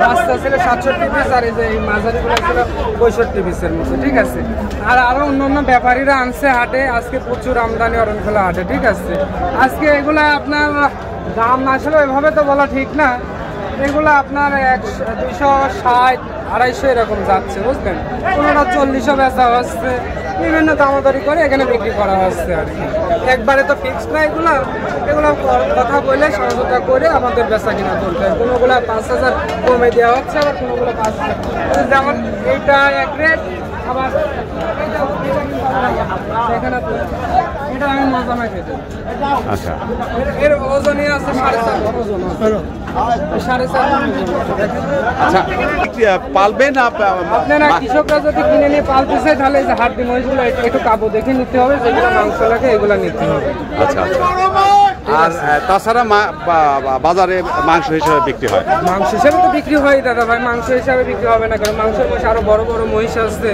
বাচ্চা ছিল 67 পিস, আর এই যে এই মাঝারিগুলো ছিল 65 পিসের মতো, ঠিক আছে। আর আরো অন্য ব্যাপারীরা আনছে হাটে, আজকে প্রচুর আমদানি অরণখোলা হাটে, ঠিক আছে। আজকে এগুলা আপনার দাম আসলে এভাবে তো বলা ঠিক না, এগুলো আপনার 260, 250 এরকম যাচ্ছে, বুঝলেন। কোনোটা 40ও বেচা হচ্ছে, বিভিন্ন দামাদারি করে এখানে বিক্রি করা হচ্ছে আর কি। একবারে তো ফিক্সড না, এগুলো কথা বলে সমঝোতা করে আমাদের বেচা কিনা করতে হয়। কোনোগুলো 5000 কমে দেওয়া হচ্ছে, আবার কোনোগুলো 5000, যেমন এইটা এক রেট, আবার এখানে এটা আমি মজা মাই খেতে। আচ্ছা, এর ওজনই আছে 4.5 ওজন, 4.5। আচ্ছা, পালবে না আপনারা কৃষকরা যদি কিনে নিয়ে পালতে চায় তাহলে এই যে হাড্ডি মহিষগুলো একটু কাবু দেখে নিতে হবে, যেগুলো মাংস লাগে এগুলো নিতে হবে। আচ্ছা, আর তাছাড়া বাজারে মাংস হিসেবে বিক্রি হয়? মাংস হিসাবে তো বিক্রি হয় দাদা ভাই, মাংস হিসাবে বিক্রি হবে না, কারণ মাংসের মহিষ আরো বড় বড় মহিষ আসছে,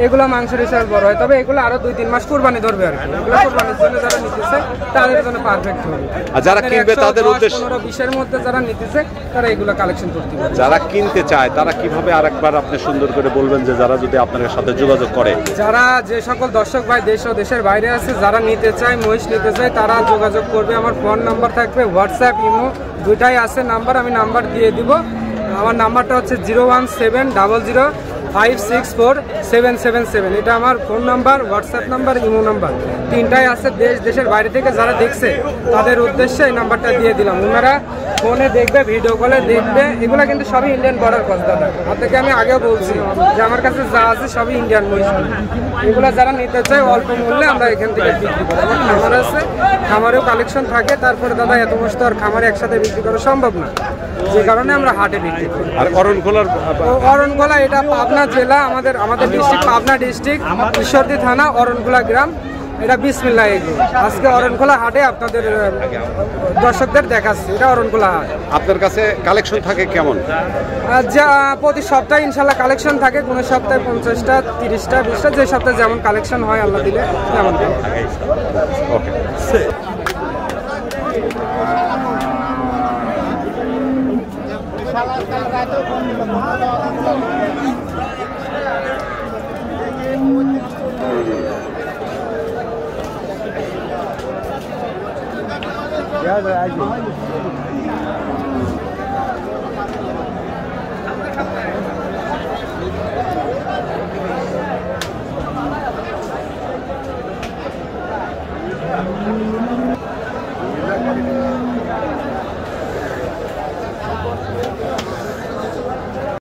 এগুলো মাংসের হিসাবে বড় হয়। তবে এগুলো আরো 2-3 মাস কোরবানি ধরবে আর কি। এগুলো কোরবানির জন্য যারা নিতেছে তাদের জন্য পারফেক্ট হবে। আর যারা কিনবে তাদের উদ্দেশ্যে 15-20 মধ্যে যারা নিতেছে তারা এগুলো কালেকশন করতে পারে। যারা কিনতে চায় তারা কিভাবে, আরেকবার আপনি সুন্দর করে বলবেন যে যারা যদি আপনার সাথে যোগাযোগ করে? যারা যে সকল দর্শক ভাই দেশ ও দেশের বাইরে আছে, যারা নিতে চায়, মহিষ নিতে চায়, তারা যোগাযোগ করবে। আমার ফোন নাম্বার থাকবে, হোয়াটসঅ্যাপ, ইমো দুইটাই আছে নাম্বার, আমি নাম্বার দিয়ে দিব। আমার নাম্বারটা হচ্ছে 0170005647777। এটা আমার phone number, WhatsApp number, imo number তিনটাই আছে। দেশের বাইরে থেকে যারা দেখছে তাদের উদ্দেশ্যে এই নাম্বারটা দিয়ে দিলাম। ওনারা ফোনে দেখবে, ভিডিও কলে দেখবে, এগুলো কিন্তু সবই ইন্ডিয়ান বর্ডার ক্রস দাদা। আপনাকে আমি আগেও বলছি যে আমার কাছে যা আছে সবই ইন্ডিয়ান মহিষ। এগুলো যারা নিতে চায় অল্প মূল্যে আমরা এখান থেকে বিক্রি করি। আমার খামার আছে, খামারেও কালেকশন থাকে। তারপরে দাদা এত মস্ত আর খামারে একসাথে বিক্রি করা সম্ভব না, যে কারণে আমরা হাটে বিক্রি করি। আর অরণখোলা এটা পাবনা জেলা, আমাদের ডিস্ট্রিক্ট পাবনা ডিস্ট্রিক্ট, ঈশ্বরদী থানা, অরণখোলা গ্রাম। এটা বিসমিল্লাহ এগ্রো। আজকে অরণখোলা হাটে আপনাদের দর্শকদের দেখাচ্ছি, এটা অরণখোলা হাট। আপনার কাছে কালেকশন থাকে কেমন? যা প্রতি সপ্তাহে ইনশাল্লাহ কালেকশন থাকে, কোনো সপ্তাহে 50টা, 30টা, 20টা, যে সপ্তাহে যেমন কালেকশন হয় আল্লাহ দিলে তেমন। ওকে, Yeah,